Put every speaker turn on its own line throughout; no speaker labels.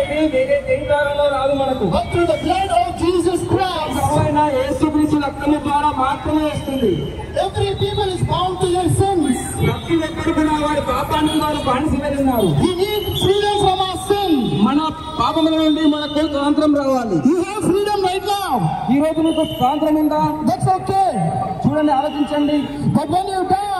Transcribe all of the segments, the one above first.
అనేది వేరే దేని ద్వారాలో రాదు మనకు.
But through the blood of Jesus Christ.
ప్రభువైన యేసుక్రీస్తు రక్తము ద్వారా మాత్రమే వస్తుంది.
Every people is bound to their sins.
ప్రతి ఒక్కరు కూడా వారి పాపానికి వారు బానిసలై ఉన్నారు.
We need freedom from our sin.
మన పాపముల నుండి మనకు స్వాతంత్రం రావాలి.
You have freedom right now.
ఈ రోజు మీకు స్వాతంత్రం ఉందా?
That's okay.
చూడండి, ఆలోచించండి.
But when you die,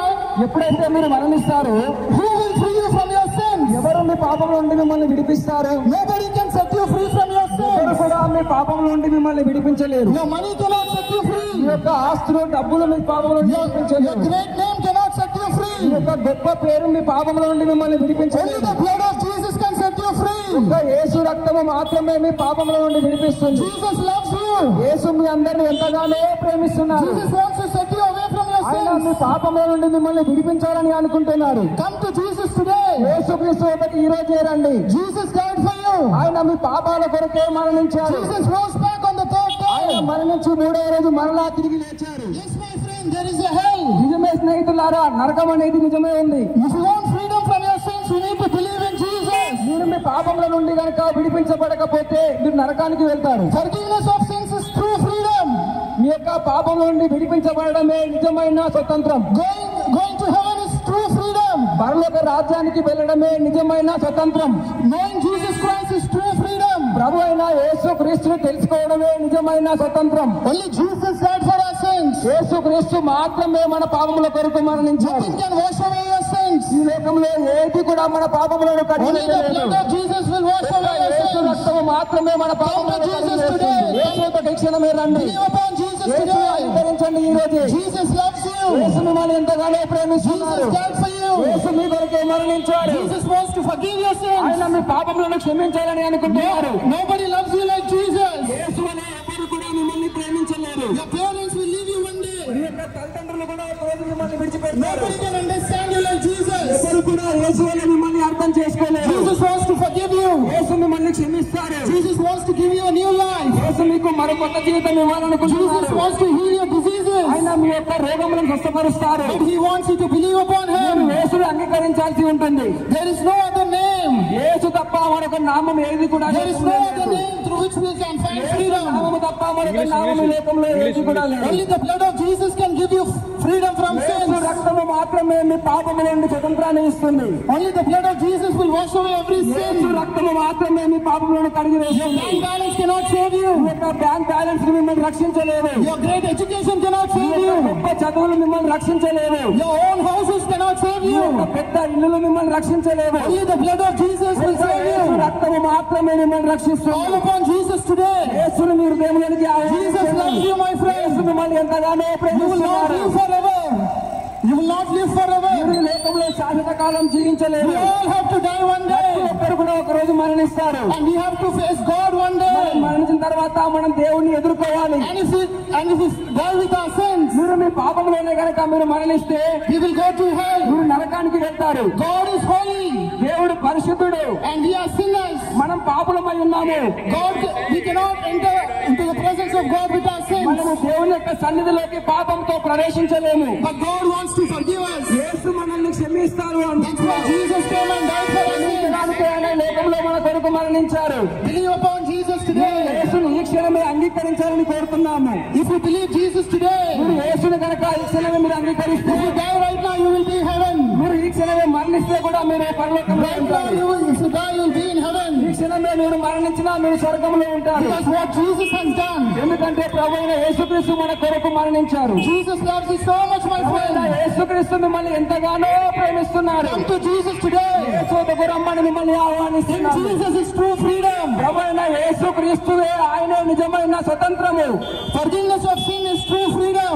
ఎప్పుడైతే మీరు మరణిస్తారో
who will free you from your sins?
ఎవరు మీ పాపం నుండి మిమ్మల్ని విడిపిస్తారు?
Nobody can set you free from your
ఎవరు
sins.
కూడా మీ పాపం నుండి మిమ్మల్ని విడిపించలేరు.
Your money cannot set you free.
ఈ యొక్క ఆస్తులు డబ్బులు మీ పాపం నుండి
Your
విడిపించలేరు.
great name cannot set you
ఈ
free.
యొక్క గొప్ప పేరు మీ పాపం నుండి మిమ్మల్ని
Only
విడిపించలేరు.
the blood of Jesus can set you free.
ఒక్క యేసు రక్తము మాత్రమే మీ పాపముల నుండి విడిపిస్తుంది.
Jesus loves you.
యేసు మీ అందరిని ఎంతగానో ప్రేమిస్తున్నారు.
Jesus wants to set you away from your
ఆయన మీ
sins.
పాపముల నుండి మిమ్మల్ని విడిపించాలని అనుకుంటున్నారు.
Come to Jesus today.
యేసుక్రీస్తు వద్దకు ఈ రోజే రండి.
Jesus died for you.
ఆయన మీ పాపాల కొరకే మరణించారు.
Jesus rose back on the third
ఆయన
day.
మరణించి మూడవ రోజు మరలా తిరిగి లేచారు.
Yes, my friend, there is a hell.
నిజమే స్నేహితులారా, నరకం అనేది నిజమే ఉంది.
If you want freedom from your sins, you need to believe in Jesus.
మీరు మీ పాపముల నుండి కనుక విడిపించబడకపోతే మీరు నరకానికి వెళ్తారు.
Forgiveness of sins is true freedom.
మీ యొక్క పాపం నుండి విడిపించబడమే నిజమైన స్వతంత్రం.
Going to heaven is true freedom.
పరలోక రాజ్యానికి వెళ్ళడమే నిజమైన స్వతంత్రం.
Knowing Jesus Christ is true freedom.
ప్రభు అయిన యేసు క్రీస్తును తెలుసుకోవడమే నిజమైన స్వతంత్రం.
Only Jesus died for our sins.
యేసు క్రీస్తు మాత్రమే మన పాపముల కొరకు మరణించారు.
Nothing can wash away your sins.
ఈ లోకంలో ఏది కూడా మన పాపములను
Only the
కడిగివేయలేదు.
blood of Jesus will wash away your
Yesu
sins.
రక్తము మాత్రమే మన పాపములను కడిగివేస్తుంది. యేసుతో క్షణమే రండి.
Believe upon Jesus
యేసును
today.
అంగీకరించండి. ఈ రోజు
Jesus loves you.
యేసు మిమ్మల్ని ఎంతగానో ప్రేమిస్తున్నారు.
Jesus died for you.
యేసు మీ కొరకే మరణించాడు.
Jesus wants to forgive your sins.
ఆయన మీ పాపములను క్షమించాలని అనుకుంటున్నారు.
Nobody loves you like Jesus.
యేసు వలె ఎవరు కూడా మిమ్మల్ని ప్రేమించలేరు.
Your parents will leave you one day.
మీ యొక్క తల్లిదండ్రులు కూడా ఒక రోజు మిమ్మల్ని విడిచిపెడతారు.
Nobody can understand you like Jesus.
ఎవరు కూడా యేసు వలె మిమ్మల్ని అర్థం చేసుకోలేరు.
Jesus wants to forgive you.
యేసు మిమ్మల్ని క్షమిస్తారు.
Jesus wants to give you a new life.
యేసు మీకు మరో కొత్త జీవితం ఇవ్వాలనుకుంటున్నారు.
Jesus wants to heal your diseases.
ఆయన మీ యొక్క రోగములను స్వస్థపరుస్తారు.
But He wants you to believe upon
మీరు
Him.
యేసును అంగీకరించాల్సి ఉంటుంది.
There is no other name.
యేసు తప్ప మరొక నామం ఏది కూడా
There is no other name through which we can find freedom.
నామము తప్ప మరొక నామం ఈ లోకంలో ఏది కూడా లేదు.
Only the blood of Jesus can give you freedom from
Yesu
sins.
రక్తము మాత్రమే మీ పాపముల నుండి స్వతంత్రాన్ని ఇస్తుంది.
Only the blood of Jesus will wash away every
Yesu
sin.
రక్తము మాత్రమే మీ పాపములను కడిగివేస్తుంది.
Bank balance cannot save you.
మీ యొక్క బ్యాంక్ బ్యాలెన్స్ మిమ్మల్ని రక్షించలేదు.
Your great education cannot save you.
గొప్ప చదువులు మిమ్మల్ని రక్షించలేదు.
Your own houses cannot save
me
you.
యొక్క పెద్ద ఇల్లులు మిమ్మల్ని రక్షించలేదు.
Only the blood of Jesus will save
Yesu
you.
రక్తము మాత్రమే మిమ్మల్ని రక్షిస్తుంది.
Call upon Jesus today.
యేసును మీరు దేవునికి
Jesus loves you, my friend.
యేసు మిమ్మల్ని ఎంతగానో
You will not
ప్రేమిస్తున్నారు.
live forever. You will not live forever.
మీరు ఈ లోకంలో శాశ్వత కాలం జీవించలేరు.
We all have to die one day.
ఒక్కరు కూడా ఒక రోజు మరణిస్తారు.
And we have to face God one
మనం
day.
మరణించిన తర్వాత మనం దేవుణ్ణి ఎదుర్కోవాలి.
And if we die with our sins,
మీరు మీ పాపంలోనే కనుక మీరు మరణిస్తే
we will go to hell.
మీరు నరకానికి వెళ్తారు.
God is holy
దేవుడు పరిశుద్ధుడు,
and we are sinners.
మనం పాపులమై ఉన్నాము.
We cannot enter into the presence of God with our sins.
మనము దేవుని యొక్క సన్నిధిలోకి పాపంతో ప్రవేశించలేము.
But God wants to forgive us.
యేసు మనల్ని క్షమిస్తారు.
That's why Jesus came and died for our sins.
అందుకే ఆయన లోకంలో మన కొరకు మరణించారు.
Believe upon Jesus today.
యేసును ఈ క్షణమే అంగీకరించాలని కోరుతున్నాము.
If you believe Jesus today,
మీరు యేసుని కనుక ఈ క్షణమే మీరు అంగీకరిస్తే
if you die right now, you will be in heaven.
మీరు ఈ క్షణమే మరణిస్తే కూడా మీరు పరలోకంలో
Right now,
ఉంటారు.
if you die, you will be in heaven.
ఈ క్షణమే మీరు మరణించినా మీరు స్వర్గంలో ఉంటారు.
Because what Jesus has done.
ఎందుకంటే ప్రభువైన యేసుక్రీస్తు మన కొరకు మరణించారు.
Jesus loves you so much, my
ప్రభువైన
friend.
యేసుక్రీస్తు మిమ్మల్ని ఎంతగానో ప్రేమిస్తున్నారు.
Come to Jesus today.
యేసు వద్దకు రమ్మని మిమ్మల్ని
In
ఆహ్వానిస్తున్నారు.
Jesus is true freedom.
ప్రభువైన యేసుక్రీస్తువే ఆయనే నిజమైన స్వతంత్రము.
Forgiveness of sin is true freedom.